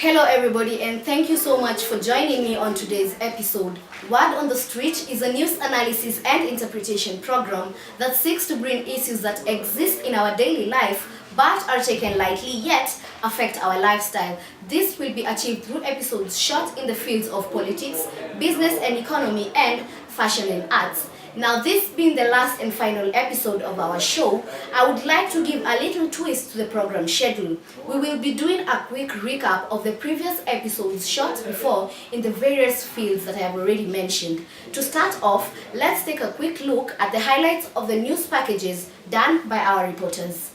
Hello everybody, and thank you so much for joining me on today's episode. Word on the Street is a news analysis and interpretation program that seeks to bring issues that exist in our daily life but are taken lightly yet affect our lifestyle. This will be achieved through episodes shot in the fields of politics, business and economy, and fashion and arts. Now, this being the last and final episode of our show, I would like to give a little twist to the program schedule. We will be doing a quick recap of the previous episodes shot before in the various fields that I have already mentioned. To start off, let's take a quick look at the highlights of the news packages done by our reporters.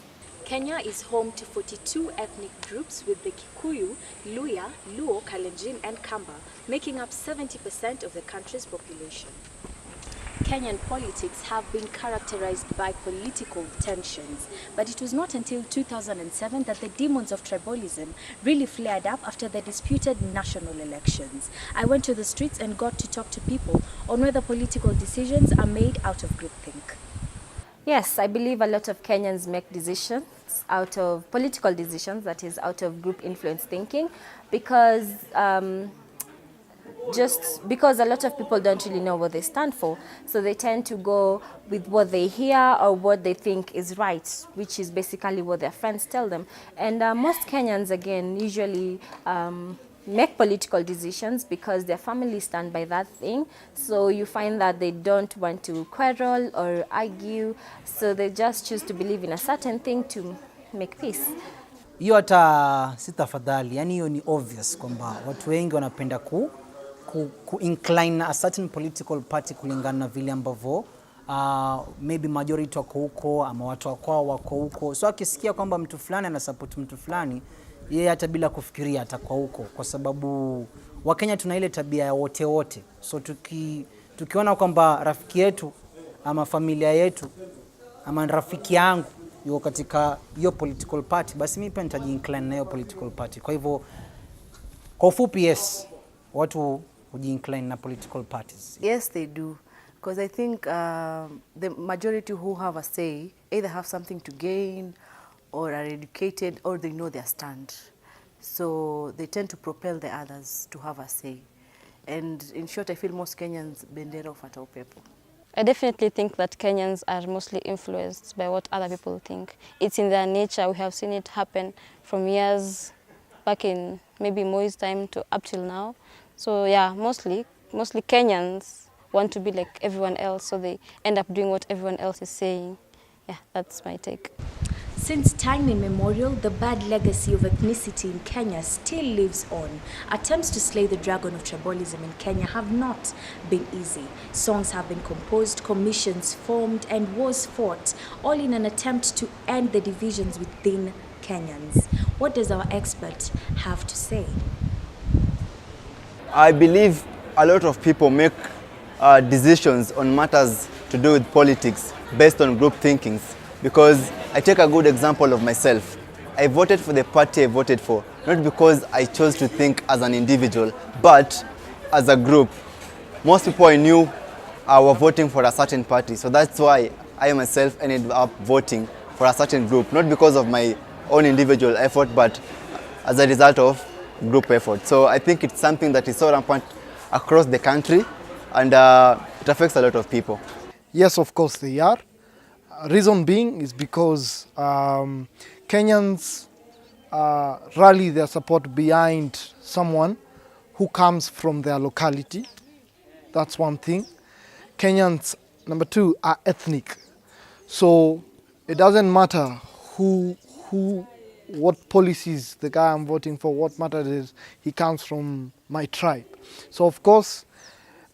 Kenya is home to 42 ethnic groups with the Kikuyu, Luya, Luo, Kalenjin and Kamba making up 70% of the country's population. Kenyan politics have been characterized by political tensions, but it was not until 2007 that the demons of tribalism really flared up after the disputed national elections. I went to the streets and got to talk to people on whether political decisions are made out of groupthink. Yes, I believe a lot of Kenyans make decisions out of political decisions, that is, out of group influence thinking, because just because a lot of people don't really know what they stand for, so they tend to go with what they hear or what they think is right, which is basically what their friends tell them. And most Kenyans, again, usually make political decisions because their families stand by that thing. So you find that they don't want to quarrel or argue, so they just choose to believe in a certain thing to make peace. Hiyo hata si tafadhali, yani hiyo ni obvious kwamba watu wengi wanapenda ku incline a certain political party kulingana na vile ambavyo maybe majority wako huko ama watu wako huko. So akisikia kwamba mtu fulani ana support mtu fulani, yeye hata bila kufikiria atakuwa huko, kwa sababu Wakenya tuna ile tabia ya wote wote. So tukiona kwamba rafiki yetu ama familia yetu ama rafiki yangu yuko katika hiyo political party, basi mimi pia nitaji-incline na hiyo political party. Kwa hivyo kwa ufupi, yes, watu incline na political parties. Yes, they do. Because I think the majority who have a say either have something to gain or are educated or they know their stand. So they tend to propel the others to have a say. And in short, I feel most Kenyans bendera ufata upepo. I definitely think that Kenyans are mostly influenced by what other people think. It's in their nature. We have seen it happen from years back in maybe Moi's time to up till now. So yeah, mostly Kenyans want to be like everyone else, so they end up doing what everyone else is saying. Yeah, that's my take. Since time immemorial, the bad legacy of ethnicity in Kenya still lives on. Attempts to slay the dragon of tribalism in Kenya have not been easy. Songs have been composed, commissions formed, and wars fought, all in an attempt to end the divisions within Kenyans. What does our expert have to say? I believe a lot of people make decisions on matters to do with politics based on group thinkings, because I take a good example of myself. I voted for the party I voted for, not because I chose to think as an individual, but as a group. Most people I knew were voting for a certain party, so that's why I myself ended up voting for a certain group, not because of my own individual effort, but as a result of group effort. So I think it's something that is so rampant across the country, and it affects a lot of people. Yes, of course they are. Reason being is because Kenyans rally their support behind someone who comes from their locality. That's one thing. Kenyans, number two, are ethnic. So it doesn't matter what policies the guy I'm voting for, what matters is he comes from my tribe. So of course,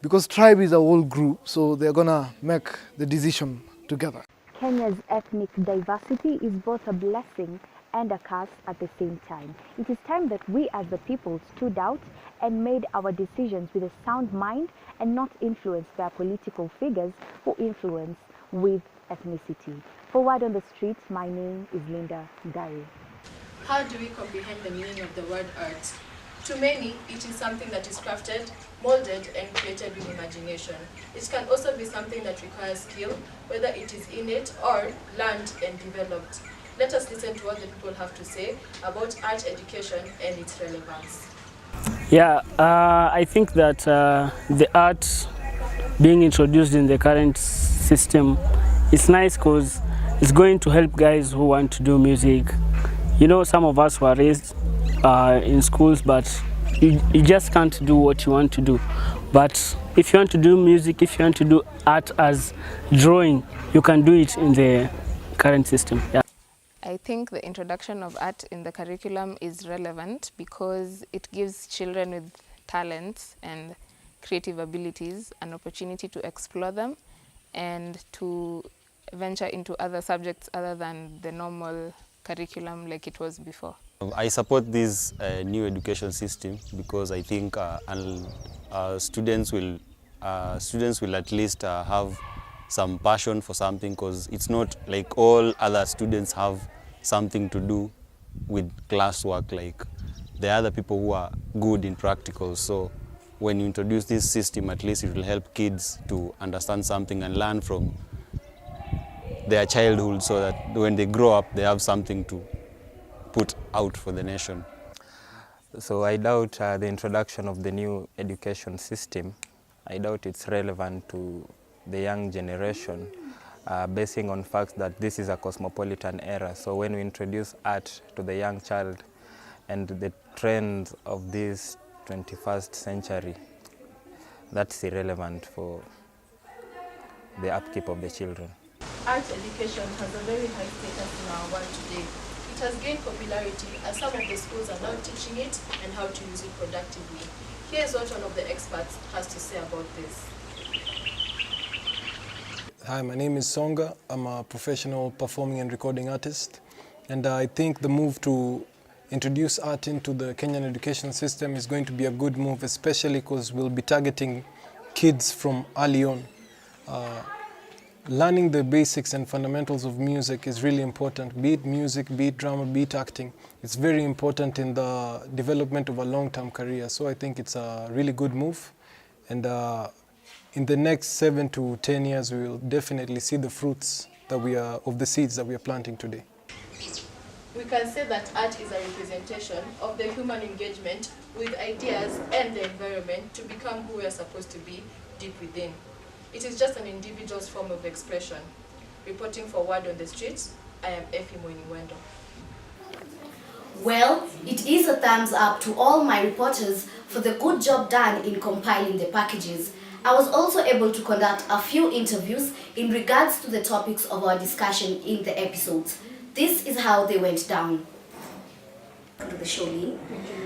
because tribe is a whole group, so they're gonna make the decision together. Kenya's ethnic diversity is both a blessing and a curse at the same time. It is time that we as the people stood out and made our decisions with a sound mind and not influenced by political figures who influence with ethnicity. For Word on the Street, my name is Linda Gary. How do we comprehend the meaning of the word art? To many, it is something that is crafted, molded, and created with imagination. It can also be something that requires skill, whether it is innate or learned and developed. Let us listen to what the people have to say about art education and its relevance. Yeah, I think that the art being introduced in the current system is nice because it's going to help guys who want to do music. You know, some of us were raised in schools, but you just can't do what you want to do. But if you want to do music, if you want to do art as drawing, you can do it in the current system. Yeah. I think the introduction of art in the curriculum is relevant because it gives children with talents and creative abilities an opportunity to explore them and to venture into other subjects other than the normal curriculum like it was before. I support this new education system because I think students will at least have some passion for something, because it's not like all other students have something to do with classwork. Like there are other people who are good in practicals. So when you introduce this system, at least it will help kids to understand something and learn from their childhood, so that when they grow up, they have something to put out for the nation. So I doubt the introduction of the new education system. I doubt it's relevant to the young generation, basing on fact that this is a cosmopolitan era. So when we introduce art to the young child and the trends of this 21st century, that's irrelevant for the upkeep of the children. Art education has a very high status in our world today. It has gained popularity as some of the schools are now teaching it and how to use it productively. Here's what one of the experts has to say about this. Hi, my name is Songa. I'm a professional performing and recording artist. And I think the move to introduce art into the Kenyan education system is going to be a good move, especially because we'll be targeting kids from early on. Learning the basics and fundamentals of music is really important, be it music, be it drama, be it acting. It's very important in the development of a long-term career. So I think it's a really good move. And in the next 7 to 10 years, we will definitely see the fruits that of the seeds that we are planting today. We can say that art is a representation of the human engagement with ideas and the environment to become who we are supposed to be deep within. It is just an individual's form of expression. Reporting for Word on the Streets, I am Effie Mweniwendo. Well, it is a thumbs up to all my reporters for the good job done in compiling the packages. I was also able to conduct a few interviews in regards to the topics of our discussion in the episodes. This is how they went down. To the show, Lynn.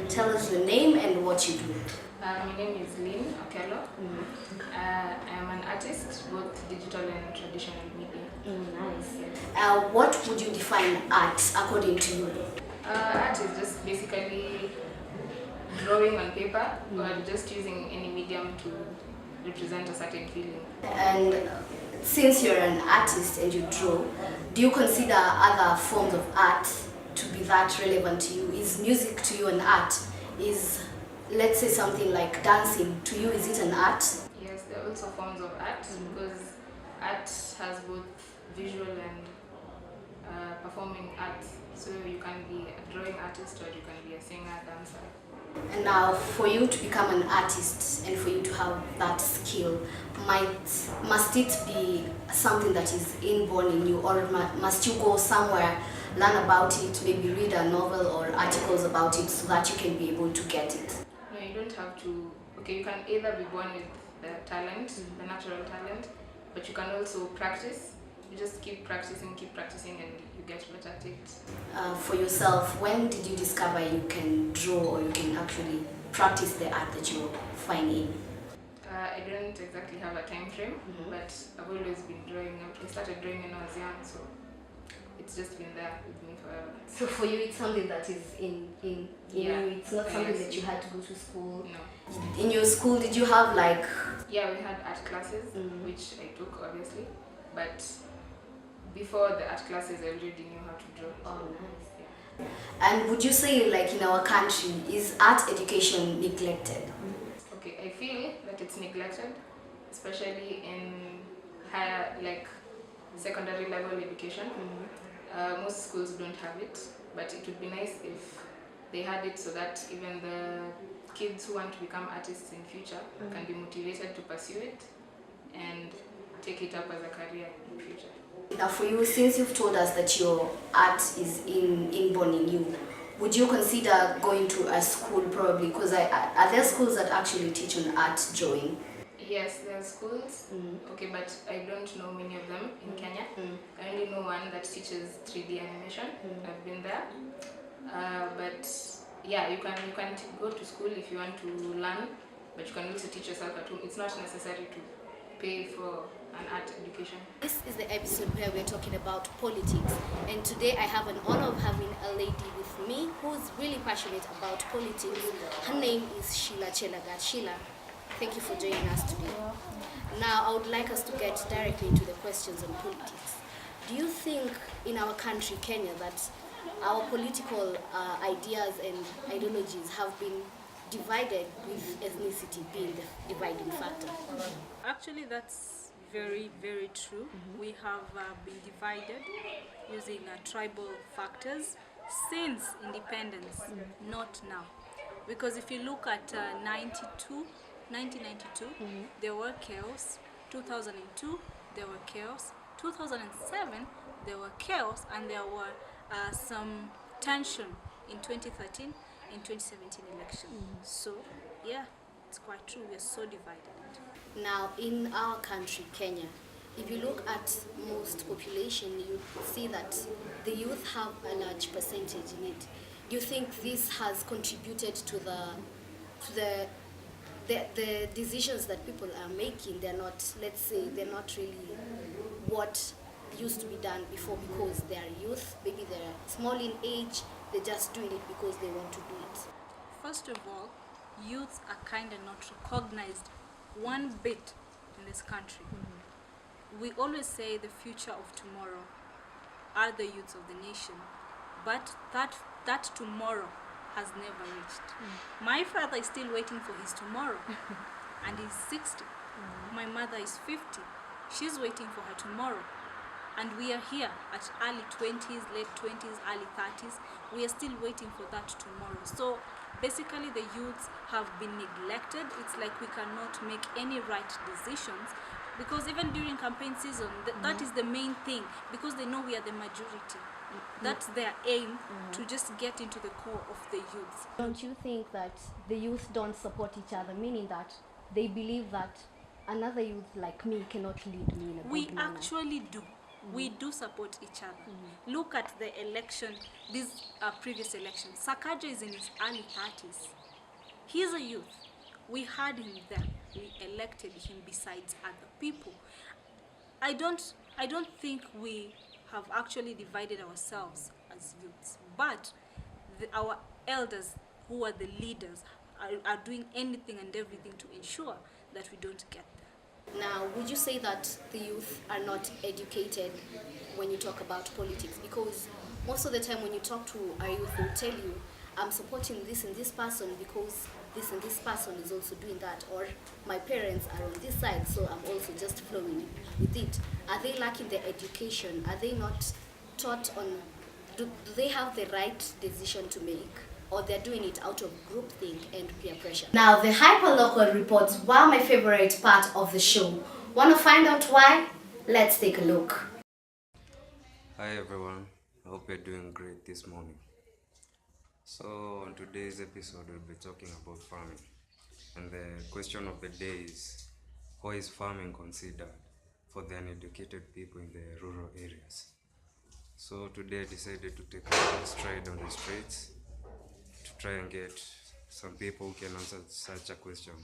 Tell us your name and what you do. My name is Lynn Okello. I am an artist, both digital and traditional media. Nice. What would you define art according to you? Art is just basically drawing on paper or just using any medium to represent a certain feeling. And since you're an artist and you draw, do you consider other forms of art to be that relevant to you? Is music to you an art? Is, let's say, something like dancing to you, is it an art? Yes, there are also forms of art because art has both visual and performing art. So you can be a drawing artist or you can be a singer, dancer. And now for you to become an artist and for you to have that skill, must it be something that is inborn in you, or must you go somewhere, learn about it, maybe read a novel or articles about it so that you can be able to get it? No, you don't have to. Okay, you can either be born with the talent, the natural talent, but you can also practice. You just keep practicing and you get better at it. For yourself, when did you discover you can draw or you can actually practice the art that you're finding? I don't exactly have a time frame, but I've always been drawing. I started drawing when I was young, so it's just been there with me forever. So for you, it's something that is in you. It's not something that you had to go to school. No. In your school, did you have like? Yeah, we had art classes, which I took obviously, but before the art classes, I already knew how to draw. Oh, nice. Yeah. And would you say, like in our country, is art education neglected? Okay, I feel that it's neglected, especially in higher, like secondary level education. Most schools don't have it, but it would be nice if they had it so that even the kids who want to become artists in future can be motivated to pursue it and take it up as a career in future. Now for you, since you've told us that your art is inborn in you, would you consider going to a school probably? Because are there schools that actually teach on art drawing? Yes, there are schools, okay, but I don't know many of them in Kenya. I only know one that teaches 3D animation. I've been there. But yeah, you can go to school if you want to learn, but you can also teach yourself at home. It's not necessary to pay for an art education. This is the episode where we're talking about politics, and today I have an honor of having a lady with me who's really passionate about politics. Her name is Sheila Chelagat. Sheila, thank you for joining us today. Now I would like us to get directly into the questions on politics. Do you think in our country, Kenya, that our political ideas and ideologies have been divided, with ethnicity being the dividing factor? Actually, that's very, very true. We have been divided using tribal factors since independence, not now. Because if you look at 1992, there were chaos. 2002, there were chaos. 2007, there were chaos, and there were some tension in 2013 and 2017 election. So yeah, it's quite true, we are so divided. Now in our country, Kenya, if you look at most population, you see that the youth have a large percentage in it. Do you think this has contributed to the decisions that people are making? They're not, let's say, they're not really what used to be done before, because they are youth, maybe they're small in age, they're just doing it because they want to do it. First of all, youths are kind of not recognized one bit in this country. We always say the future of tomorrow are the youths of the nation, but that tomorrow has never reached. My father is still waiting for his tomorrow, and he's 60. My mother is 50. She's waiting for her tomorrow. And we are here at early 20s, late 20s, early 30s. We are still waiting for that tomorrow. So basically the youths have been neglected. It's like we cannot make any right decisions, because even during campaign season, that is the main thing, because they know we are the majority. That's their aim, to just get into the core of the youths. Don't you think that the youth don't support each other, meaning that they believe that another youth like me cannot lead me in a good manner? We actually do. We do support each other. Look at the election, this previous election. Sakaja is in his early 30s. He's a youth. We had him there. We elected him besides other people. I don't think we have actually divided ourselves as youths, but our elders, who are the leaders, are doing anything and everything to ensure that we don't get there. Now, would you say that the youth are not educated when you talk about politics? Because most of the time when you talk to a youth, they'll tell you, I'm supporting this and this person because this and this person is also doing that, or my parents are on this side, so I'm also just flowing with it. Are they lacking the education? Are they not taught on, do they have the right decision to make? Or they're doing it out of groupthink and peer pressure? Now, the hyperlocal reports were my favorite part of the show. Want to find out why? Let's take a look. Hi everyone, I hope you're doing great this morning. So on today's episode, we'll be talking about farming. And the question of the day is, how is farming considered for the uneducated people in the rural areas? So today I decided to take a stride on the streets to try and get some people who can answer such a question.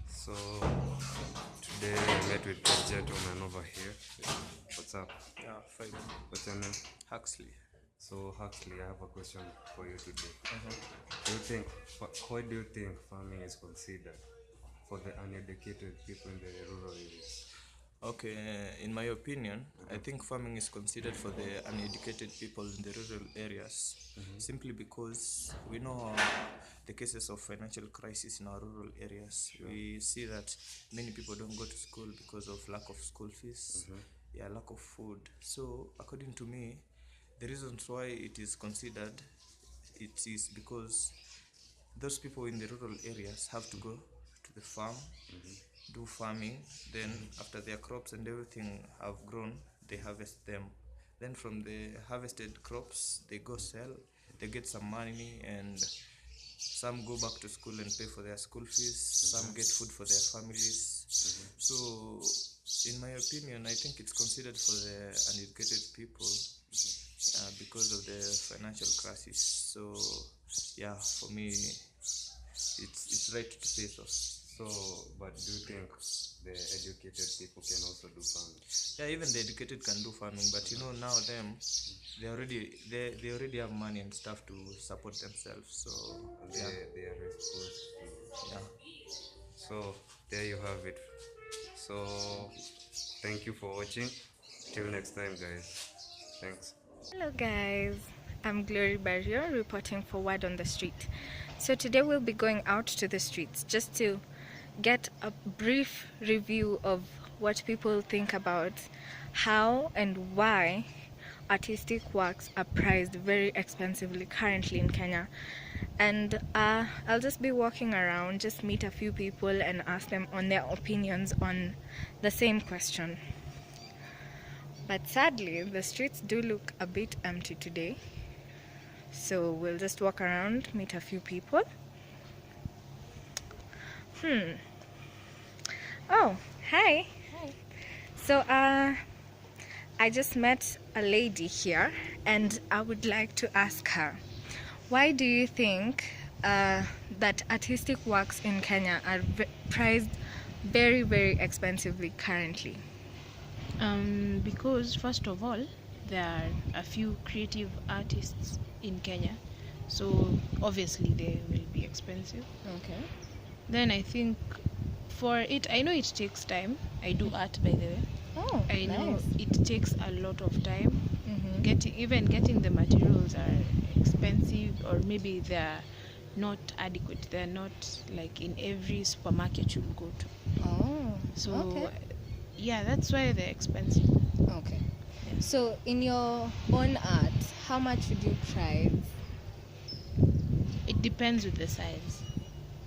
So today I met with this gentleman over here. What's up? Yeah, fine. What's your name? Huxley. So Huxley, I have a question for you today. How do you think farming is considered for the uneducated people in the rural areas? Okay, in my opinion, I think farming is considered for the uneducated people in the rural areas, simply because we know the cases of financial crisis in our rural areas. We see that many people don't go to school because of lack of school fees. lack of food. So according to me, the reasons why it is considered, it is because those people in the rural areas have to go to the farm, do farming, then after their crops and everything have grown, they harvest them. Then from the harvested crops, they go sell, they get some money, and some go back to school and pay for their school fees, some get food for their families. So in my opinion, I think it's considered for the uneducated people because of the financial crisis. So yeah, for me, it's right to say so. So, but do you think the educated people can also do farming? Yeah, even the educated can do farming, but you know now they already have money and stuff to support themselves. So They are exposed to. Yeah. So there you have it. So thank you for watching. Till next time, guys. Thanks. Hello guys, I'm Glory Barrio reporting for Word on the Street. So today we'll be going out to the streets just to get a brief review of what people think about how and why artistic works are priced very expensively currently in Kenya. And I'll just be walking around, just meet a few people and ask them on their opinions on the same question. But sadly, the streets do look a bit empty today. So we'll just walk around, meet a few people. Oh, hi. Hi. So I just met a lady here and I would like to ask her, why do you think that artistic works in Kenya are priced very, very expensively currently? Because first of all, there are a few creative artists in Kenya, so obviously they will be expensive. Okay. Then I think for it, I know it takes time. I do art, by the way. Oh, I know nice. it takes a lot of time. Getting the materials are expensive, or maybe they're not adequate. They're not like in every supermarket you'll go to. Oh, So okay. yeah, that's why they're expensive. Okay. So in your own art, how much would you price? It depends with the size.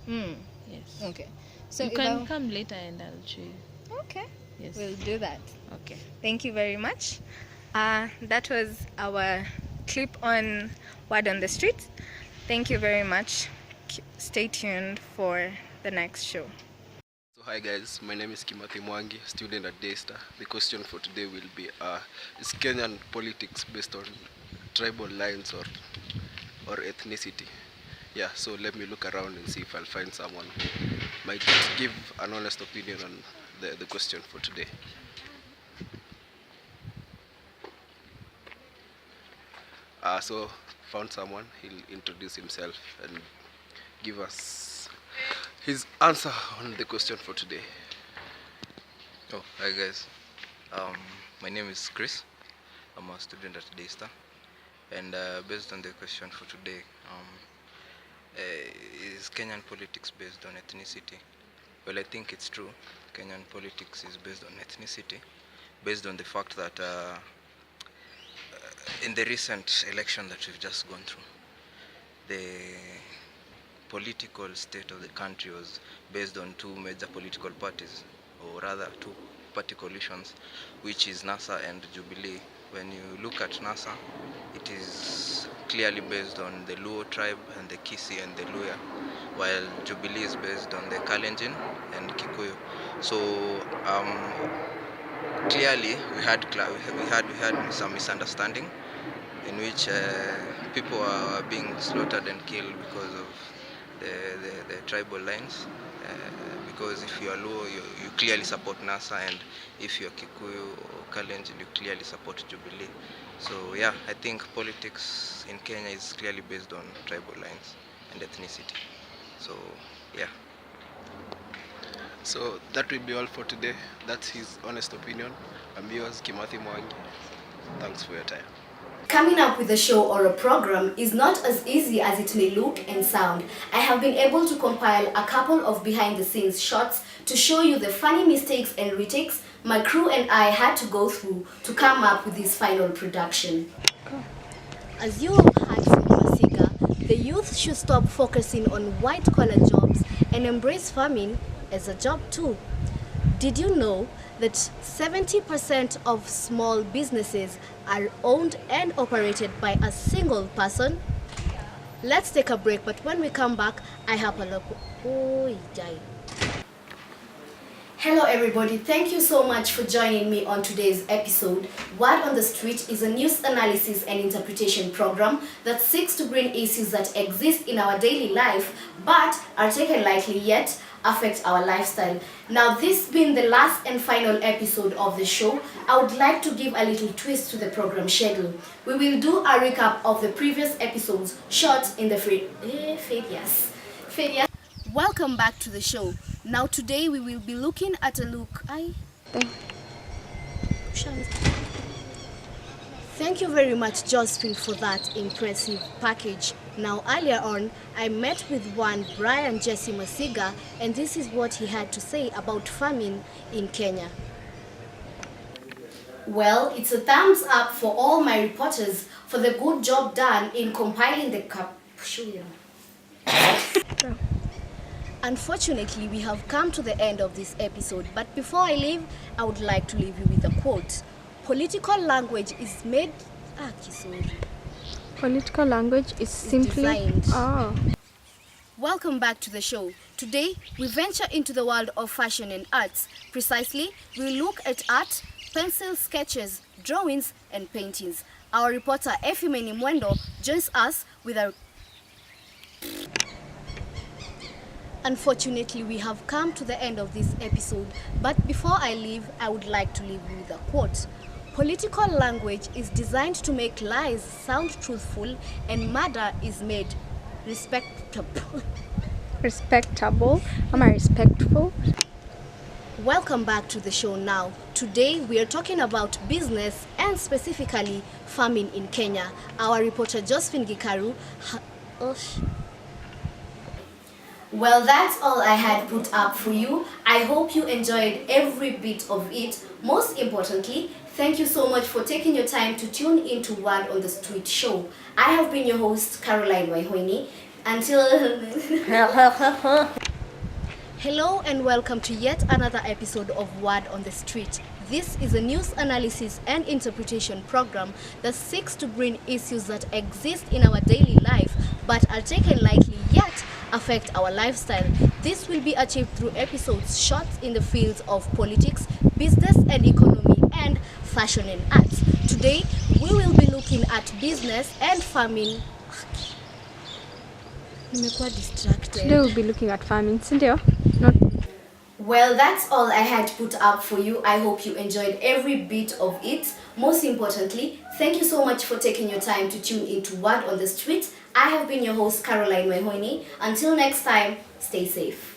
Yes. Okay. So you if can I- come later and I'll show you. Okay. Yes. We'll do that. Okay. Thank you very much. That was our clip on Word on the Street. Thank you very much. Stay tuned for the next show. So hi guys, my name is Kimathi Mwangi, student at Daystar. The question for today will be, is Kenyan politics based on tribal lines or ethnicity? Yeah, so let me look around and see if I'll find someone who might just give an honest opinion on the question for today. So found someone. He'll introduce himself and give us his answer on the question for today. Oh, hi guys. My name is Chris. I'm a student at Daystar. And based on the question for today, is Kenyan politics based on ethnicity? Well, I think it's true. Kenyan politics is based on ethnicity, based on the fact that in the recent election that we've just gone through, the political state of the country was based on two major political parties, or rather two party coalitions, which is NASA and Jubilee. When you look at NASA, it is clearly based on the Luo tribe and the Kisii and the Luya, while Jubilee is based on the Kalenjin and Kikuyu. So clearly we had some misunderstanding in which people are being slaughtered and killed because of the tribal lines. Because if you are Luo, you clearly support NASA, and if you are Kikuyu or Kalenjin, you clearly support Jubilee. So yeah, I think politics in Kenya is clearly based on tribal lines and ethnicity. So yeah. So that will be all for today. That's his honest opinion. I'm yours, Kimathi Mwangi. Thanks for your time. Coming up with a show or a program is not as easy as it may look and sound. I have been able to compile a couple of behind-the-scenes shots to show you the funny mistakes and retakes my crew and I had to go through to come up with this final production. As you have heard from Masiga, the youth should stop focusing on white-collar jobs and embrace farming as a job too. Did you know that 70% of small businesses are owned and operated by a single person? Let's take a break, but when we come back, I have a look. Oh, jai. Hello everybody, thank you so much for joining me on today's episode. Word on the Street is a news analysis and interpretation program that seeks to bring issues that exist in our daily life but are taken lightly yet affect our lifestyle. Now, this being the last and final episode of the show, I would like to give a little twist to the program schedule. We will do a recap of the previous episodes shot in the Fedias. Welcome back to the show. Now today we will be looking at a look. Thank you very much, Josephine, for that impressive package. Now, earlier on, I met with one Brian Jesse Masiga, and this is what he had to say about farming in Kenya. Well, it's a thumbs up for all my reporters for the good job done in compiling the capsule. Unfortunately, we have come to the end of this episode, but before I leave, I would like to leave you with a quote. Political language is made... Political language is simply... designed. Welcome back to the show. Today, we venture into the world of fashion and arts. Precisely, we look at art, pencil sketches, drawings, and paintings. Our reporter, Efimeni Mwendo, joins us with a... Unfortunately, we have come to the end of this episode, but before I leave, I would like to leave you with a quote. Political language is designed to make lies sound truthful and murder is made respectable. Respectable? Am I respectful? Welcome back to the show now. Today we are talking about business and specifically farming in Kenya. Our reporter Josephine Gikaru. Well, that's all I had put up for you. I hope you enjoyed every bit of it. Most importantly, thank you so much for taking your time to tune into Word on the Street show. I have been your host, Caroline Waihoini. Until... Hello and welcome to yet another episode of Word on the Street. This is a news analysis and interpretation program that seeks to bring issues that exist in our daily life but are taken lightly yet affect our lifestyle. This will be achieved through episodes shot in the fields of politics, business and economy, and fashion and arts. Today, we will be looking at business and farming. Distracted. Today we'll be looking at farming, Cynthia. Not. Well, that's all I had put up for you. I hope you enjoyed every bit of it. Most importantly, thank you so much for taking your time to tune into Word on the Street. I have been your host, Caroline Waihoini. Until next time, stay safe.